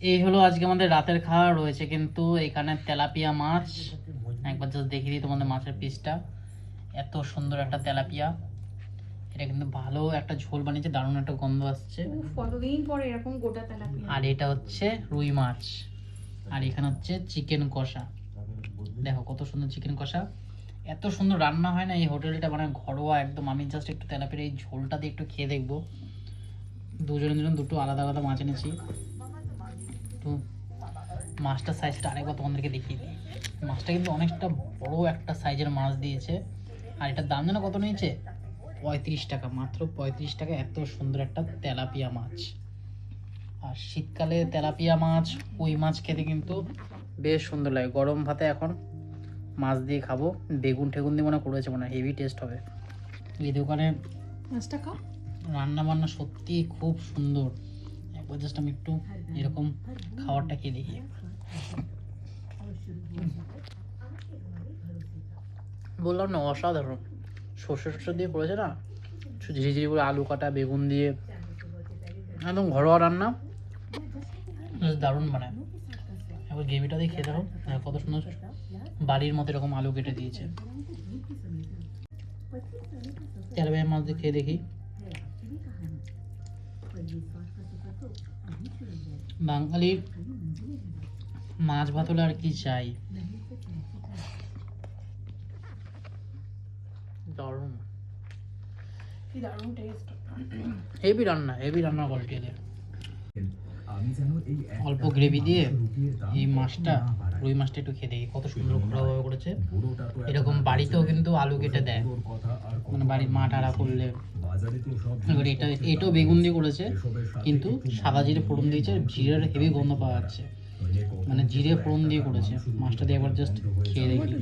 এই হলো আজকে আমাদের রাতের খাওয়া রয়েছে, কিন্তু এখানে তেলাপিয়া মাছ। একবার জাস্ট দেখিয়ে দিই তোমাদের মাছের পিসটা, এত সুন্দর একটা তেলাপিয়া। এটা কিন্তু ভালো একটা ঝোল বানিয়েছে, দারুণ একটা গন্ধ আসছে। কতদিন পরে এরকম গোটা তেলাপিয়া। আর এটা হচ্ছে রুই মাছ, আর এখানে হচ্ছে চিকেন কষা। দেখো কত সুন্দর চিকেন কষা, এত সুন্দর রান্না হয় না এই হোটেলটা, মানে ঘরোয়া একদম। আমি জাস্ট একটু তেলাপিয়ার এই ঝোলটা দিয়ে একটু খেয়ে দেখবো। দুজন দুটো আলাদা আলাদা মাছ এনেছি। তো মাছটার সাইজটা আরেকবার তোমাদেরকে দেখিয়ে দিই। মাছটা কিন্তু অনেকটা বড় একটা সাইজের মাছ দিয়েছে। আর এটার দাম যেন কত নিয়েছে, 35 টাকা, মাত্র 35 টাকা। এত সুন্দর একটা তেলাপিয়া মাছ। আর শীতকালে তেলাপিয়া মাছ, কই মাছ খেতে কিন্তু বেশ সুন্দর লাগে। গরম ভাতে এখন মাছ দিয়ে খাবো, বেগুন টেগুন দিয়ে মনে করেছে, মনে হেভি টেস্ট হবে। এই দোকানে মাছটা খাও। রান্না বান্না সত্যি খুব সুন্দর। একবার জাস্ট আমি একটু এরকম খাবারটা খেয়ে দেখি। বললাম না, অসাধারণ। সর্ষে দিয়ে করেছে না, ঝিরিঝিরি করে আলু কাটা, বেগুন দিয়ে, একদম ঘরোয়া রান্না, দারুণ বানায়। একবার গ্রেভিটা দিয়ে খেতে হবে, কত সুন্দর বাড়ির মতো এরকম আলু কেটে দিয়েছে। তেলাপিয়া মাছ দিয়ে খেয়ে দেখি। বাঙালির মাছ ভাত হলে আর কি চাই। দারুণ, কি দারুণ টেস্ট। হেভি রান্না কোয়ালিটি এদের। অল্প গ্রেভি দিয়ে এই মাছটা, রুই মাছটা একটু খেয়ে দেখি, কত সুন্দর ঘরোয়াভাবে করেছে। এরকম বাড়িতেও কিন্তু আলু কেটে দেয়, মানে বাড়ির মা টাড়া করলে। এবার এটাও বেগুন দিয়ে করেছে, কিন্তু সাদা জিরে ফোড়ন দিয়েছে, জিরের হেভি গন্ধ পাওয়া যাচ্ছে, মানে জিরে ফোড়ন দিয়ে করেছে। মাছটা দিয়ে একবার জাস্ট খেয়ে দেখি।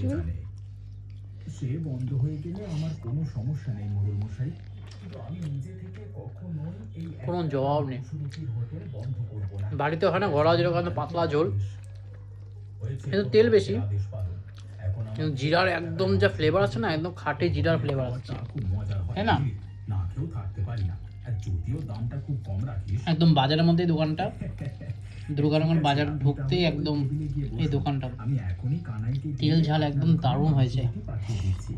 সে বন্ধ হয়ে গেলে আমার কোনো সমস্যা নেই মোড়ল মশাই, কিন্তু আমি নিজে থেকে কখনোই এই কোনো জবাব নেই। হোটেল বন্ধ করব না। বাড়িতে হয় না ঘরোয়া যেরকম পাতলা ঝোল, কিন্তু তেল বেশি, কিন্তু জিরার একদম যা ফ্লেভার আছে না, একদম খাঁটি জিরার ফ্লেভার আছে, খুব মজার হয়, তাই না? না খেয়েও থাকতে পারি না। আর যদিও দামটা খুব কম রাখিস, একদম বাজারের মধ্যেই দোকানটা, দুর্গানগর বাজার ঢুকতেই একদম এই দোকানটা। আমি এখনই কানাইকে তেল ঝাল একদম দারুণ হয়েছে, পাঠিয়ে দিচ্ছি।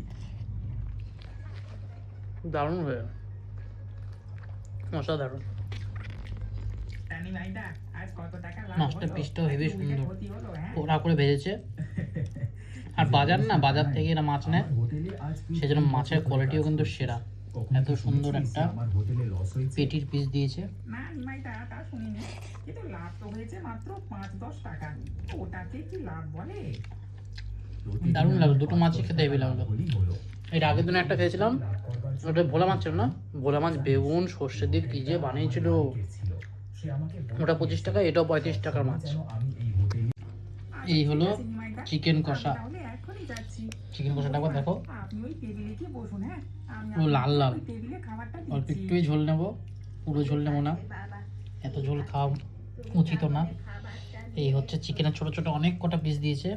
দারুণ হয়ে, অসাধারণ। মাছটার পিসটাও হেভি সুন্দর, পোড়া করে ভেজেছে। আর বাজার না, বাজার থেকে এরা মাছ নেয়, সেজন্য মাছের কোয়ালিটিও কিন্তু সেরা। এত সুন্দর একটা পেটির পিস দিয়েছে। না নিমাইদা, তা শুনিনি, কিন্তু লাভ তো হয়েছে মাত্র 5-10 টাকা। ওটাকে কি লাভ বলে? দারুণ লাগলো, দুটো মাছই খেতে হেভি লাগলো। এর আগের দিন একটা খেয়েছিলাম, ওটা ভোলা মাছ ছিল না, ভোলা মাছ বেগুন সর্ষে দিয়ে কি যে বানিয়েছিল, ওটা 25 টাকা, এটাও 35 টাকার মাছ। এই হলো চিকেন কষা। তাহলে এখনই যাচ্ছি। চিকেন কষাটা একবার দেখো, আপনি ওই টেবিলে গিয়ে বসুন, হ্যাঁ? আমি পুরো লাল লাল। ওই টেবিলে খাবারটা অল্প দিচ্ছি। একটুই ঝোল নেবো, পুরো ঝোল নেবো না, এত ঝোল খাওয়া উচিত না। এই হচ্ছে চিকেনের ছোট ছোট অনেক কটা পিস দিয়েছে,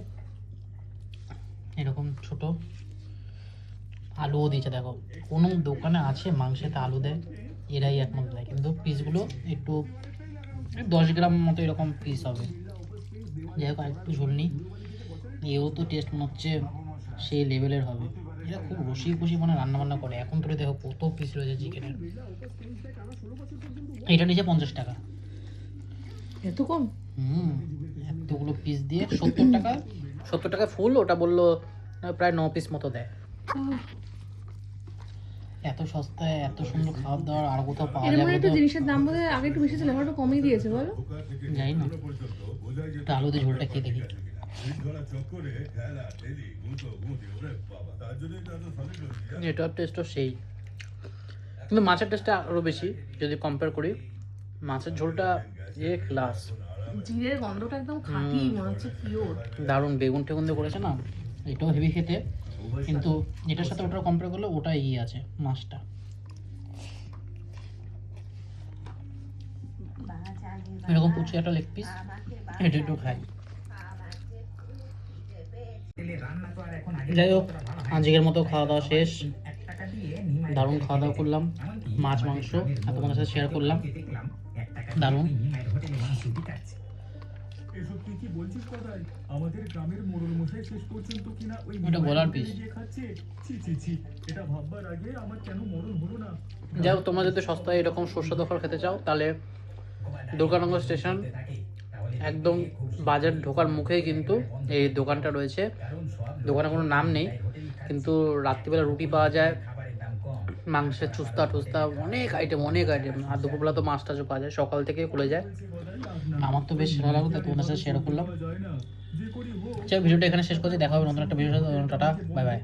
এরকম ছোট। আলুও দিয়েছে, দেখো কোনো দোকানে আছে মাংসেতে আলু দেয়, এরাই একমাত্র দেয়। কিন্তু পিসগুলো একটু 10 গ্রাম মতো এরকম পিস হবে। যাই হোক, আরেকটু ঝোল নিই। এও তো টেস্ট মনে হচ্ছে সেই লেভেলের হবে। এরা খুব রসিয়ে মানে রান্নাবান্না করে। এখন তো দেখো কত পিস রয়েছে চিকেনের। এটা নিচে 50 টাকা। এত কম? এতগুলো পিস দিয়ে 70 টাকা, 70 টাকা ফুল। ওটা বললো প্রায় 9 পিস মতো দেয়। এত সস্তায় এত সুন্দর খাবার দাবার আর কোথাও পাওয়া এর যাবে মধ্যে তো? একটু জিনিসের দাম বোধহয় আগে একটু বেশি ছিল, এখন একটু কমিয়ে দিয়েছে বলো। জানি না, একটু আলু দিয়ে ঝোলটা খেয়ে দেখি। এটার টেস্টও সেই, কিন্তু মাছের টেস্টটা আরও বেশি যদি কম্পেয়ার করি। মাছের ঝোলটা ক্লাস, জিরের গন্ধটা একদম খাঁটি, মনে হচ্ছে পিওর। দারুণ। বেগুন টেগুন দিয়ে করেছে না, এটাও হেভি খেতে, কিন্তু এটার সাথে ওটা কম্পেয়ার করলে ওটা আছে মাছটা। এরকম পুচকে একটা লেগ পিস, এটা একটু খাই। রান্না তো আর এখন আগে যাই হোক, আজকের মতো খাওয়া দাওয়া শেষ। 1 টাকা দিয়ে নিমাই দারুণ খাওয়া দাওয়া করলাম, মাছ মাংস আর তোমাদের সাথে শেয়ার করলাম, দেখলাম 1 টাকা দারুণ। নিমাইয়ের হোটেলে মাংস বিকাচ্ছে। এসব তুই কি বলছিস কথাই? আমাদের গ্রামের মোড়ল মশাই শেষ পর্যন্ত কিনা ওই ওটা গলার হোটেলে piece। গিয়ে খাচ্ছে। ছি ছি ছি, এটা ভাববার আগে আমার কেন মরণ হলো না। যাই হোক, তোমরা যদি সস্তায় এরকম সুস্বাদু খাবার খেতে চাও তাহলে দুর্গানগর স্টেশন একদম বাজার ঢোকার মুখেই কিন্তু এই দোকানটা রয়েছে। দোকানে কোনো নাম নেই, কিন্তু রাত্রিবেলা রুটি পাওয়া যায়, মাংসের চুস্তা টুস্তা, অনেক আইটেম আর দুপুরবেলা তো মাছ টাছও পাওয়া যায়, সকাল থেকে খুলে যায়। আমার তো বেশ ভালো লাগলো, তাই তোমাদের সাথে শেয়ার করলাম। যায় না, যে করি হোক চলো ভিডিওটা এখানে শেষ করছি, দেখা হবে নতুন একটা ভিডিও। Tata, bye bye.